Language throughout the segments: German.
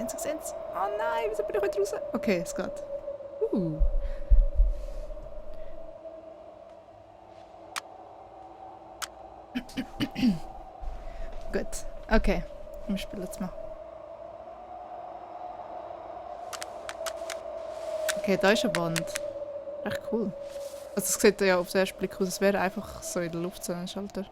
sie sehen's. Oh nein, wieso bin ich heute raus? Okay, es geht. Gut. Okay, wir spielen jetzt mal. Okay, da ist eine Wand. Echt cool. Also es sieht ja auf den ersten Blick aus, es wäre einfach so in der Luft so ein Schalter.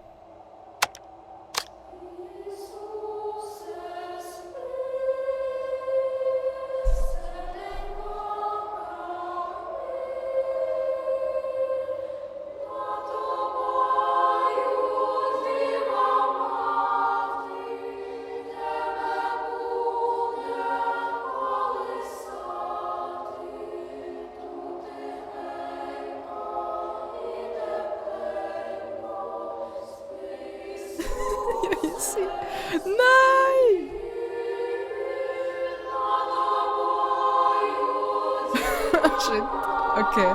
Easy. Nein! Shit. Okay.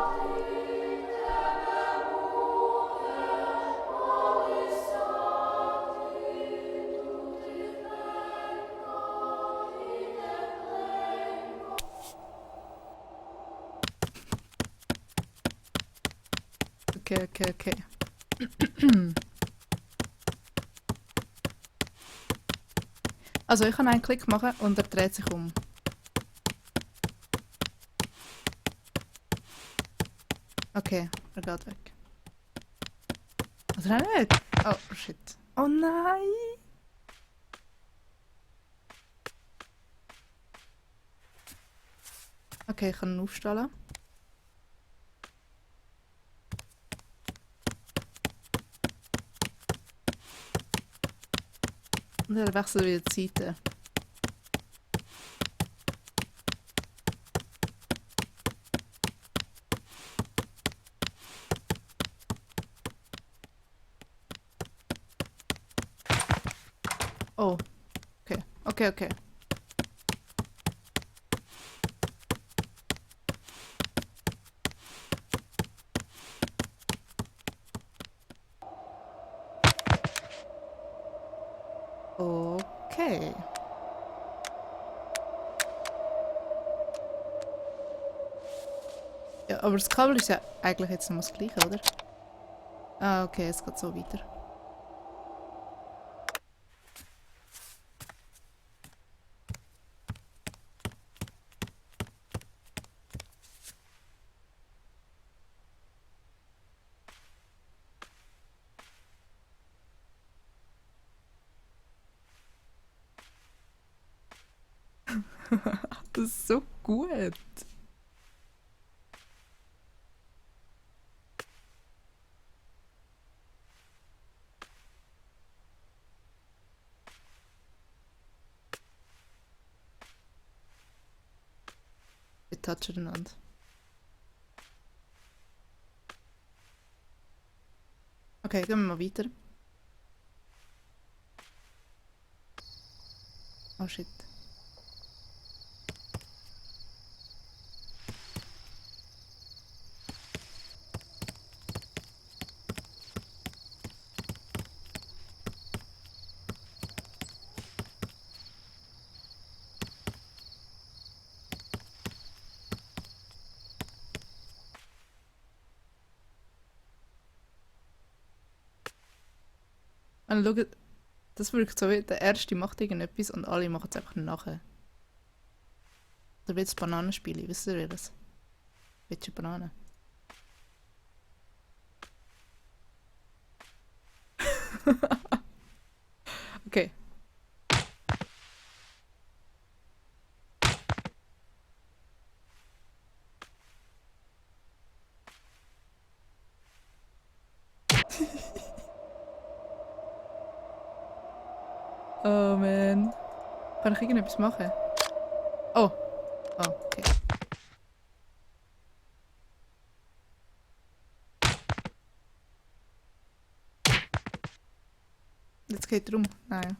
Okay. Also ich kann einen Klick machen und er dreht sich um. Okay, er geht weg. Oder auch nicht? Oh shit. Oh nein! Okay, ich kann ihn aufstellen. Und er wechselt wieder die Seite. Oh. Okay. Okay. Ja, aber das Kabel ist ja eigentlich jetzt noch das gleiche, oder? Ah, okay, es geht so weiter. Das ist so gut. Wir touchen einander. Okay, gehen wir mal weiter. Oh shit. Und schau, das wirkt so wie der Erste macht irgendetwas und alle machen es einfach nachher. Oder wie das Bananenspiel, wisst ihr das? Welche Banane? Okay. Oh man. Kann ich irgendetwas machen? Oh. Oh, okay. Jetzt geht er um. Nein.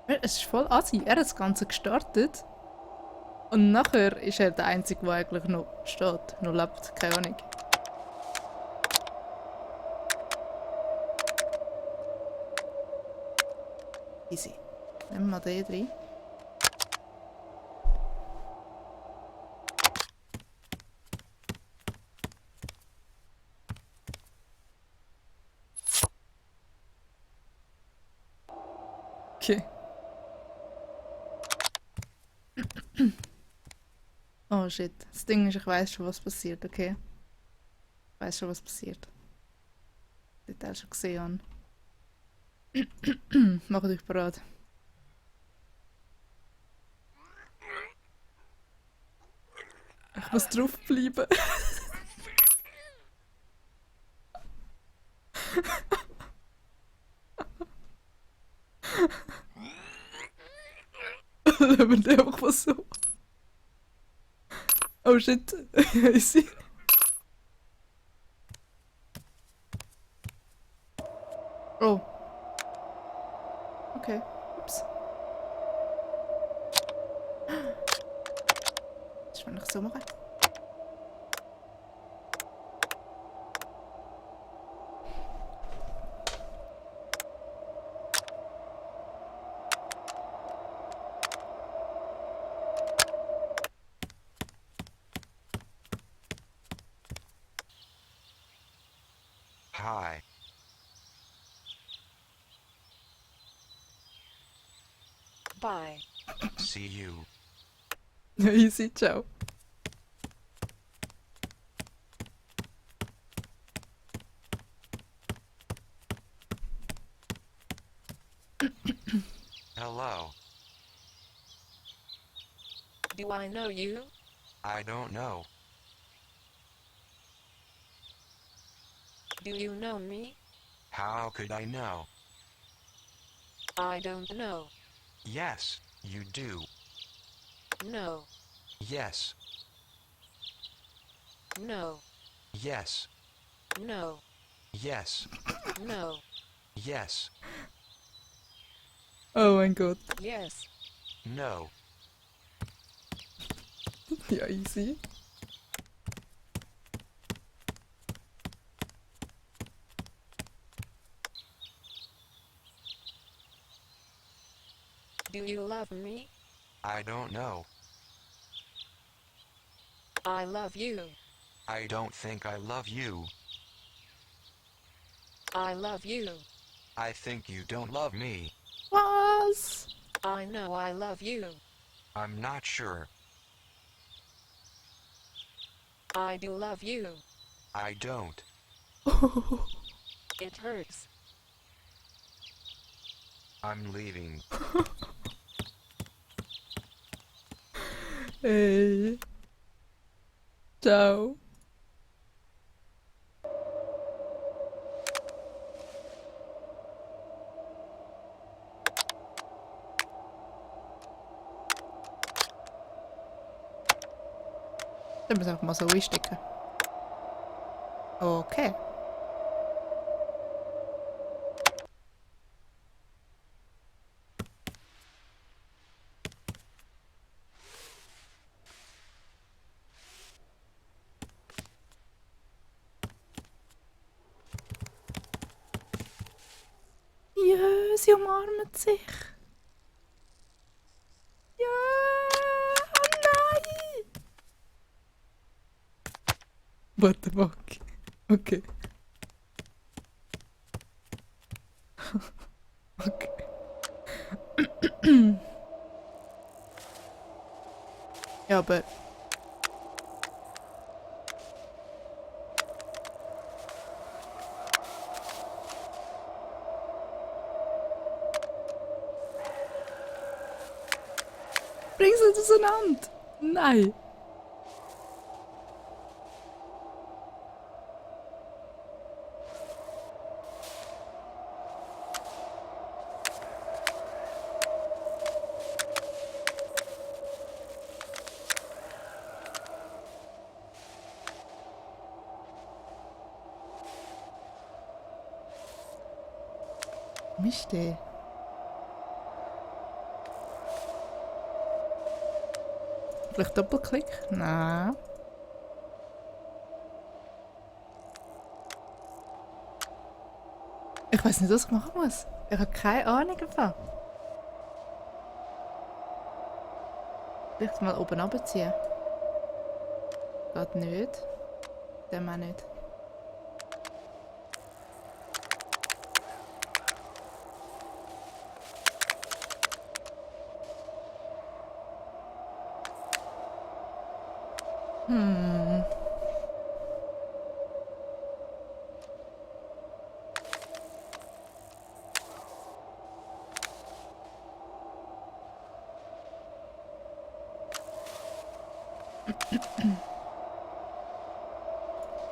Es ist voll assi. Er hat das Ganze gestartet. Und nachher ist er der Einzige, der eigentlich noch steht. Noch lebt. Keine Ahnung. Easy. Nehmen wir mal den rein. Okay. Oh shit. Das Ding ist, ich weiß schon, was passiert, okay? Ich weiß schon, was passiert. Detail schon gesehen. Macht euch bereit. Ich muss draufbleiben. Lassen wir einfach mal so. Oh shit. Easy. Oh. Okay. Ups. Das will ich so machen. Hi. Bye. See you. Easy, ciao. Hello. Do I know you? I don't know. Do you know me? How could I know? I don't know. Yes, you do. No. Yes, No. yes, No. yes, No. yes, Oh mein Gott. Yes. no. Ja, easy. Do you love me? I don't know. I love you. I don't think I love you. I love you. I think you don't love me. Was? I know I love you. I'm not sure. I do love you. I don't. It hurts. I'm leaving. Hey. Ciao. Dann müssen wir einfach mal so einstecken. Okay. Ja, sie umarmen sich. Ja, oh nein. What the fuck? Okay. Okay. Ja, aber... Bring sie auseinander! Nein! Miste. Vielleicht Doppelklick? Nein. Ich weiß nicht, was ich machen muss. Ich habe keine Ahnung davon. Vielleicht mal oben runterziehen. Geht nicht. Dem auch nicht. Hm.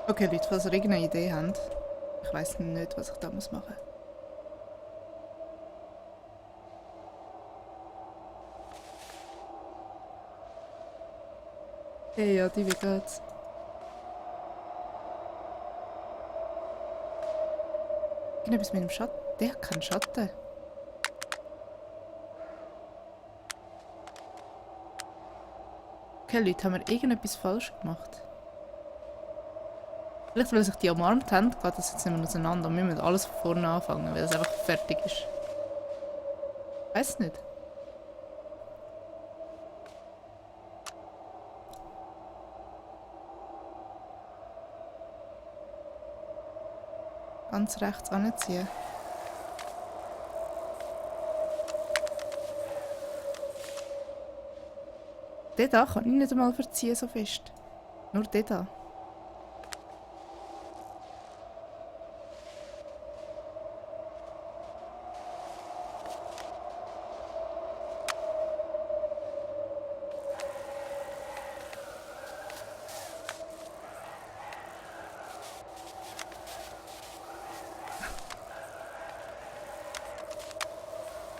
Okay, Leute, falls ihr irgendeine Idee habt, ich weiss nicht, was ich da machen muss. Hey, ja, die, wie geht's? Irgendetwas mit dem Schatten? Der hat keinen Schatten. Okay, Leute, haben wir irgendetwas falsch gemacht? Vielleicht, weil sich die umarmt haben, geht das jetzt nicht mehr auseinander und wir müssen alles von vorne anfangen, weil es einfach fertig ist. Weiß nicht. Ganz rechts anziehen. Den da kann ich nicht einmal verziehen so fest. Nur den da.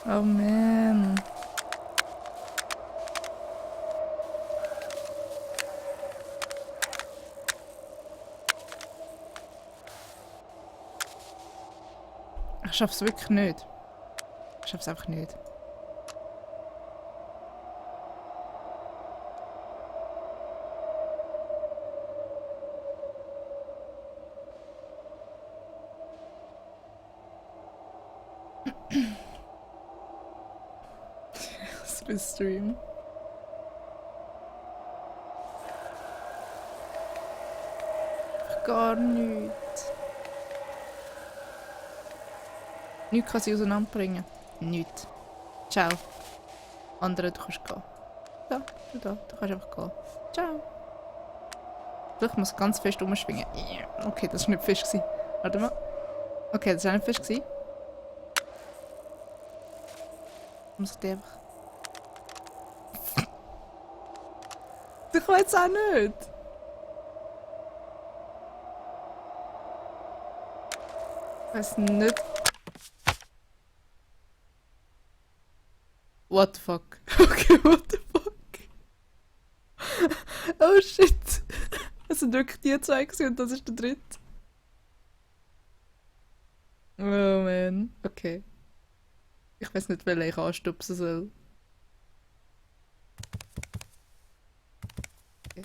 Oh man. Ich schaff's wirklich nicht. Ich schaff's einfach nicht. Das ist ein Stream. Gar nichts. Nichts kann sie auseinanderbringen. Nichts. Ciao. Andere, du kannst gehen. Da, du kannst einfach gehen. Ciao. Ich muss ganz fest umschwingen. Okay, das war nicht fest gewesen. Warte mal. Okay, das war nicht fest gewesen. Muss ich die einfach... Du kannst jetzt auch nicht. Ich weiß nicht. What the fuck? Okay, what the fuck? Oh shit. Es sind wirklich die zwei gewesen und das ist der dritte. Oh man. Okay. Ich weiß nicht, welchen ich anstupsen soll. Okay.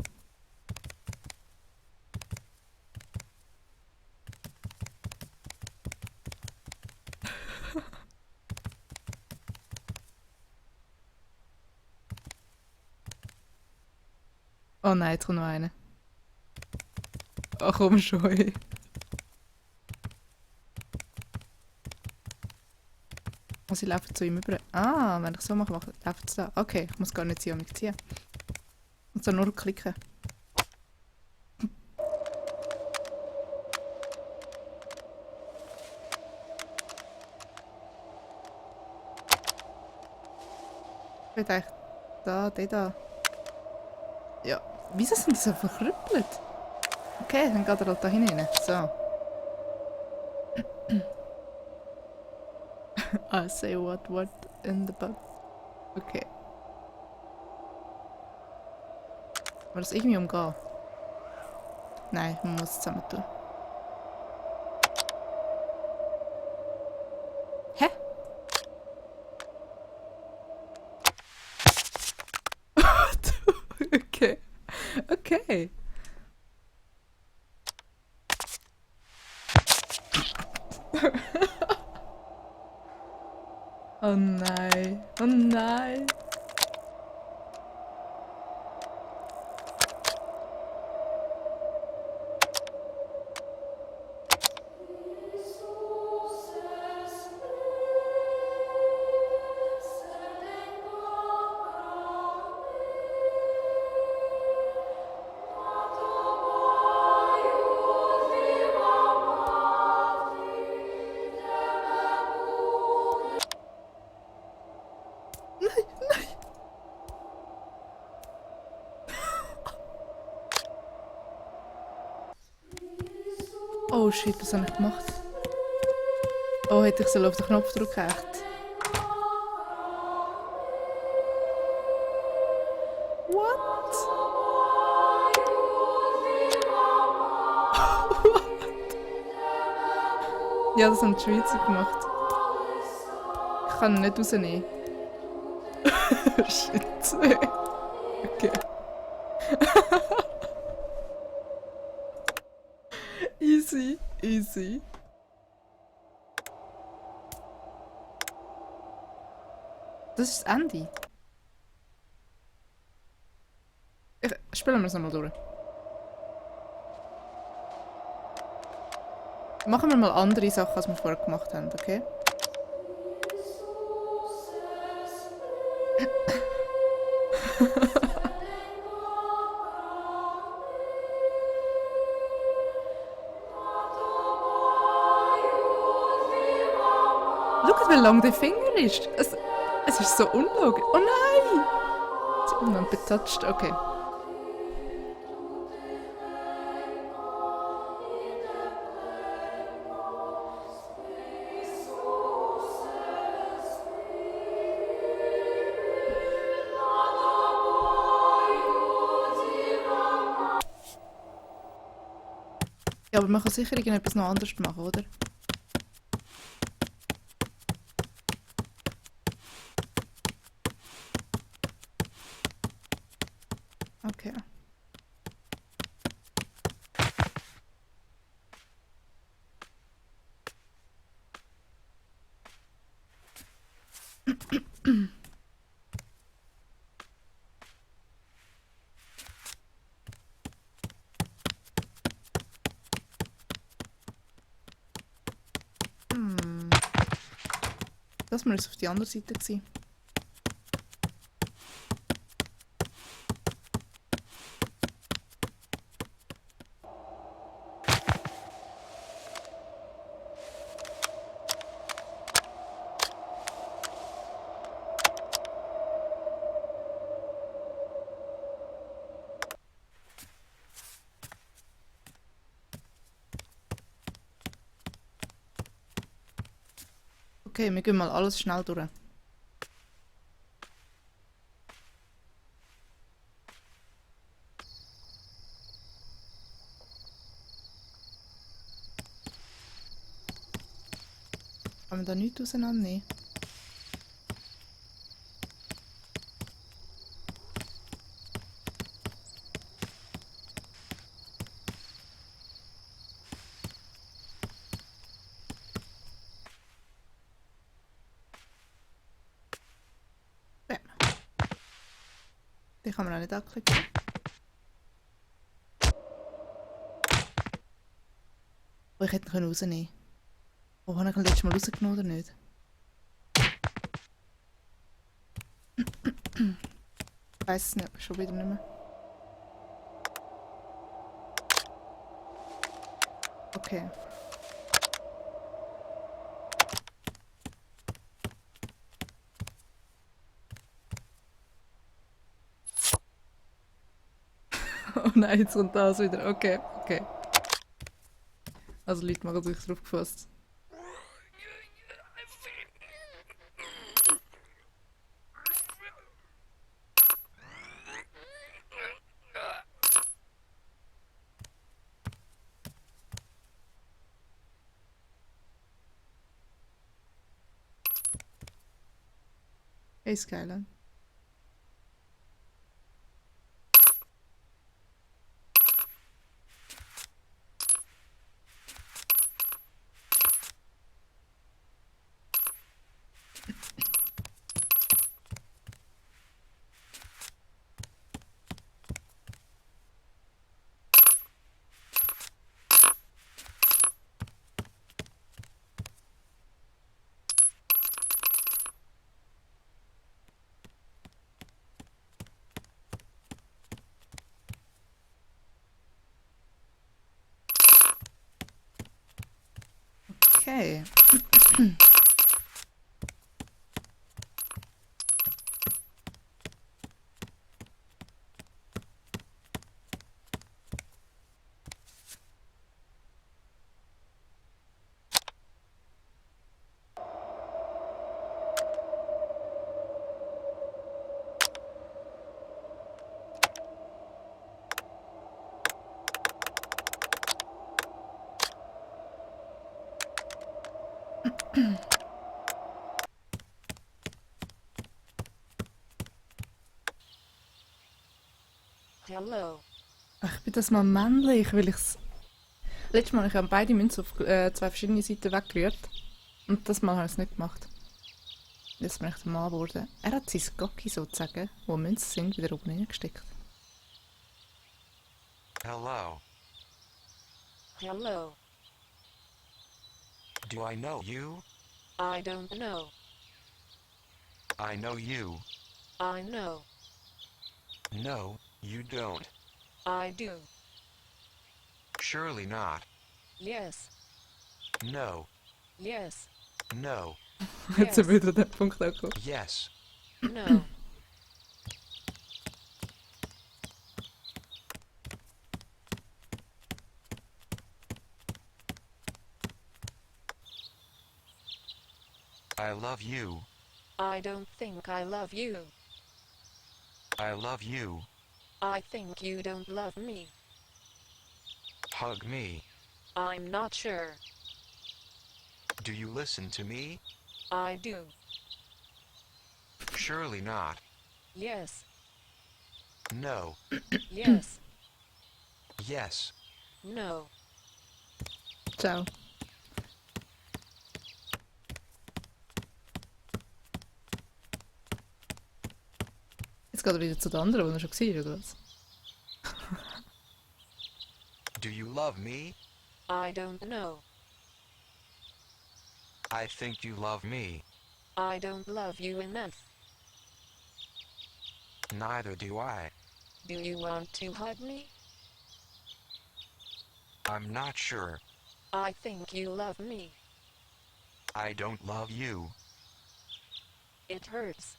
Oh nein, jetzt kommt noch einer. Ach komm schon. Ey. Oh, sie laufen zu ihm über. Ah, wenn ich so mache, laufen sie da. Okay, ich muss gar nicht ziehen, mich ziehen. Ich muss da nur klicken. Ich will eigentlich da, der da. Ja, wieso sind die so verkrüppelt? Okay, dann geht er halt da hinein. So. I say what in the bug. Okay. War das irgendwie umgehen? Nein, man muss es zusammen tun. Hä? Okay. Okay. Oh nein. Oh nein. Oh shit, was habe ich gemacht? Oh, hätte ich soll auf den Knopf drücken, echt? What? Ja, das haben die Schweizer gemacht. Ich kann ihn nicht rausnehmen. Shit. Okay. Easy, easy. Das ist das Ende. Spielen wir es nochmal durch. Machen wir mal andere Sachen, als wir vorher gemacht haben, okay? Schau, wie lang der Finger ist. Es ist so unlogisch. Oh nein! Sie haben ihn betatscht. Okay. Ja, aber man kann sicher irgendetwas noch anderes machen, oder? Okay. Das war jetzt auf die andere Seite gewesen. Okay, wir gehen mal alles schnell durch. Kann man da nichts auseinandernehmen? Ja. Die kann man auch nicht anklicken. Oh, ich hätte ihn rausnehmen können. Oh, habe ich ihn letztes Mal rausgenommen oder nicht? Ich weiss es nicht, schon wieder nicht mehr. Okay. Oh nein, jetzt kommt das wieder. Okay, okay. Also Leute machen sich drauf gefasst. Hey Skyline. Okay. Hello. Ich bin das mal männlich, weil ich's... Letztes Mal habe ich beide Münzen auf zwei verschiedene Seiten weggerührt. Und das Mal habe ich es nicht gemacht. Jetzt bin ich der Mann geworden. Er hat sein Gocki sozusagen, wo Münzen sind, wieder oben reingesteckt. Hello. Hello. Do I know you? I don't know. I know you. I know. No, you don't. I do. Surely not. Yes. No. Yes. No. Jetzt sind wir wieder an den Punkt angekommen. Yes. No. I love you. I don't think I love you. I love you. I think you don't love me. Hug me. I'm not sure. Do you listen to me? I do. Surely not. Yes. No. Yes. Yes. No. Ciao. Jetzt geht er wieder zu den anderen, wo er schon war, oder was? Do you love me? I don't know. I think you love me. I don't love you enough. Neither do I. Do you want to hug me? I'm not sure. I think you love me. I don't love you. It hurts.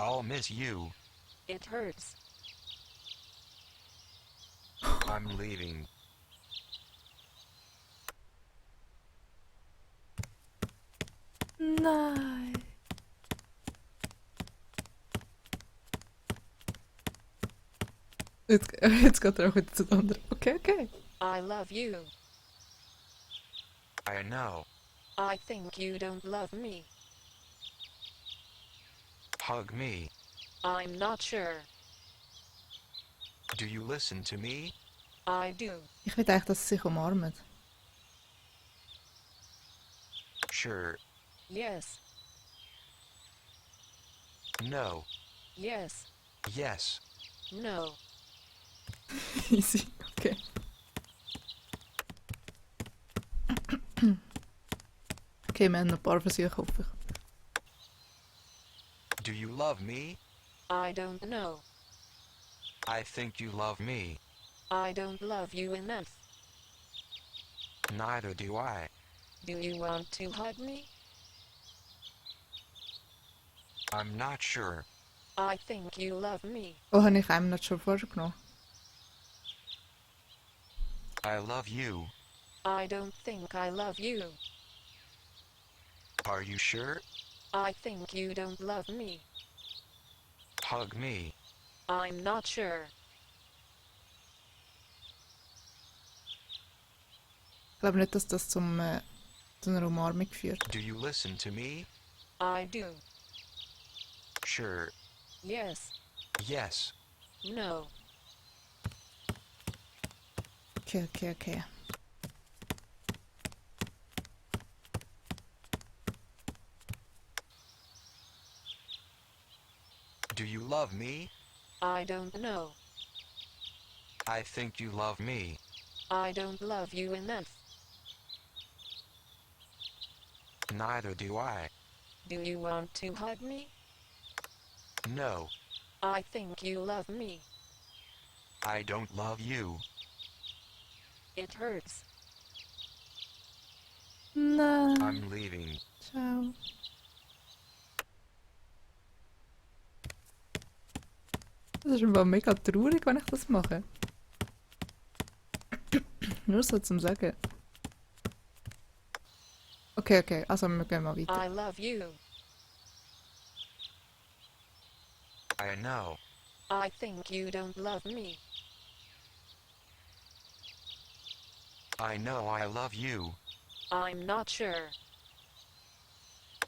I'll miss you. It hurts. I'm leaving. Nein. Jetzt geht er auch wieder zu den anderen. Okay, okay. I love you. I know. I think you don't love me. Hug me. I'm not sure. Do you listen to me? I do. Ich will eigentlich, dass sie sich umarmen. Sure. Yes. No. Yes. Yes. No. Easy, okay. Okay, wir haben noch ein paar Versuche, hoffe ich. Do you love me? I don't know. I think you love me. I don't love you enough. Neither do I. Do you want to hug me? I'm not sure. I think you love me. Oh, habe ich einem nicht schon vorgenommen? I love you. I don't think I love you. Are you sure? I think you don't love me. Hug me. I'm not sure. Ich glaube nicht, dass das zu einer Umarmung führt. Do you listen to me? I do. Sure. Yes. Yes. No. Okay, okay, okay. Do you love me? I don't know. I think you love me. I don't love you enough. Neither do I. Do you want to hug me? No. I think you love me. I don't love you. It hurts. Nein. I'm leaving. Ciao. Das ist einfach mega traurig, wenn ich das mache. Nur so zum Sagen. Okay, okay, also wir gehen mal weiter. I love you. I know. I think you don't love me. I know I love you. I'm not sure.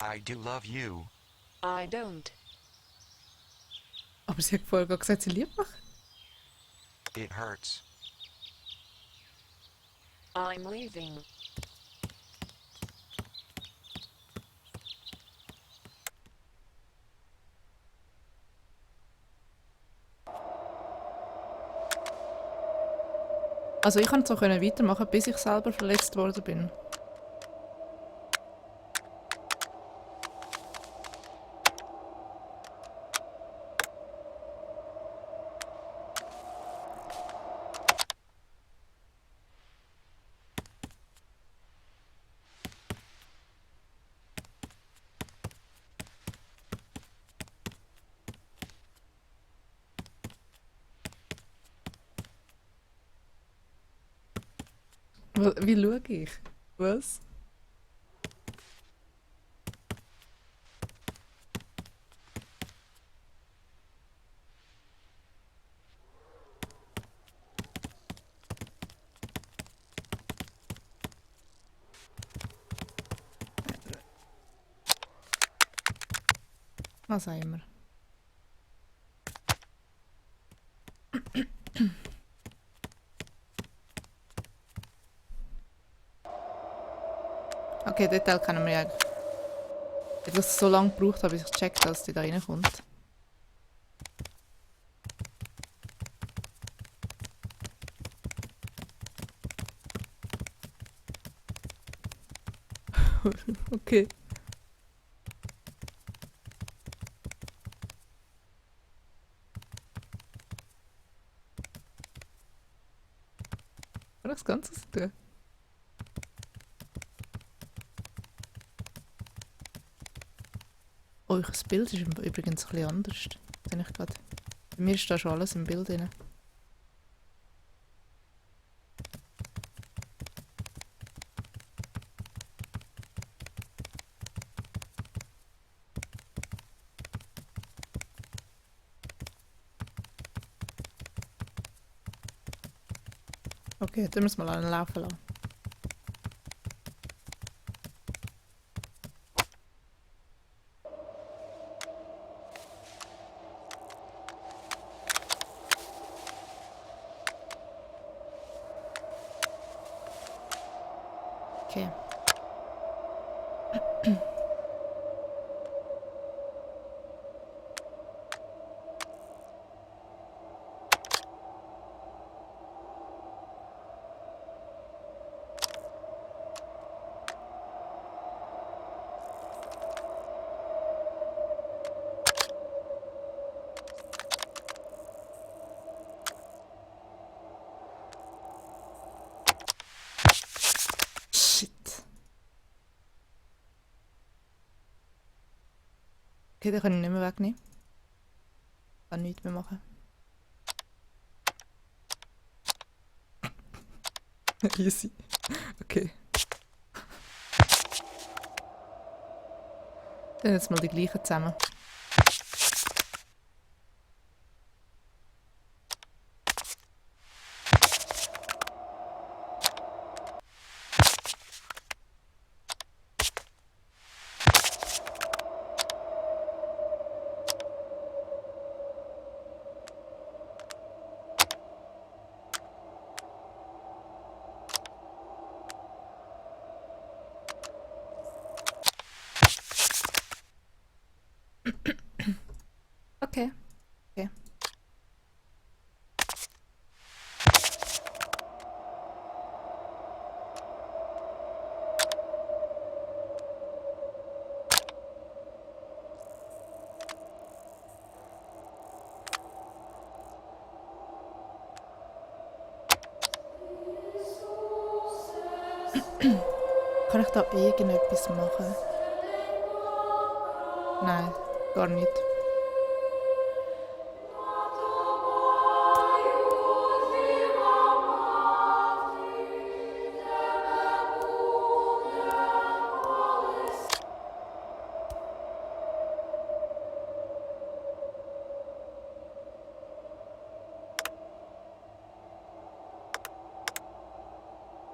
I do love you. I don't. Aber sie hat vorher gerade gesagt, sie liebt mich. It hurts. I'm leaving. Also ich konnte so weitermachen, bis ich selber verletzt worden bin. Wie schaue ich? Was? Was auch immer. Okay, Detail kennen wir ja eigentlich. Ich habe das so lange gebraucht, bis ich gecheckt habe, dass die da reinkommt. Okay. Kann ich das Ganze so tun? Oh, das Bild ist übrigens ein bisschen anders. Sehe ich gerade. Bei mir ist da schon alles im Bild drin. Okay, dann müssen wir mal laufen lassen. Okay. Shit. Okay, den kann ich nicht mehr wegnehmen. Ich kann nichts mehr machen. Easy. Okay. Dann jetzt mal die gleichen zusammen. Okay. Okay. Kann ich da irgendetwas machen? Nein, gar nicht.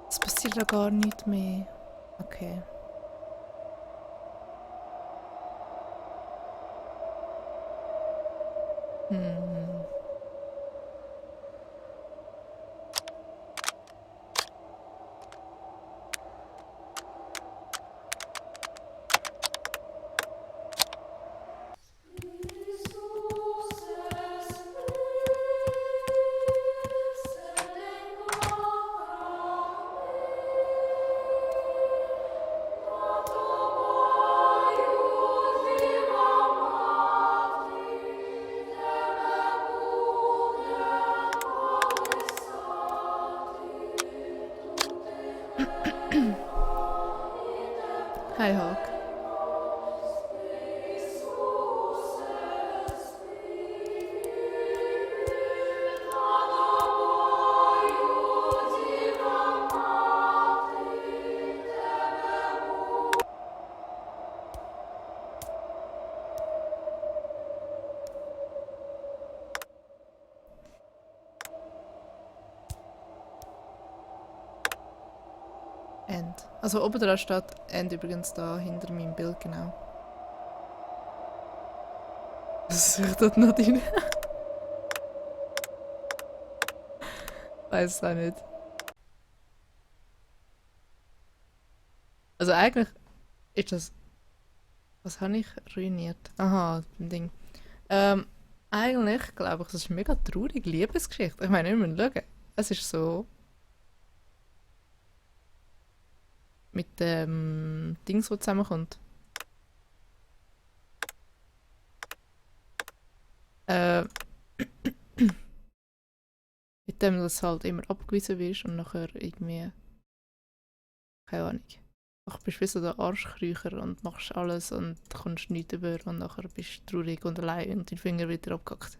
Es passiert ja gar nichts mehr. Okay. Hm. Hi, Hawk. End. Also oben dran steht End übrigens da hinter meinem Bild, genau. Was sucht dort noch drin? Weiß es auch nicht. Also eigentlich ist das. Was habe ich ruiniert? Aha, ein Ding. Eigentlich glaube ich, das ist eine mega traurige Liebesgeschichte. Ich meine, wir müssen schauen. Es ist so. Mit dem Dings, das zusammenkommt. Äh, mit dem, dass du halt immer abgewiesen wirst und nachher irgendwie. Keine Ahnung. Ach, bist wie so der Arschkriecher und machst alles und kommst nichts über und nachher bist du traurig und allein und dein Finger wird dir abgehackt.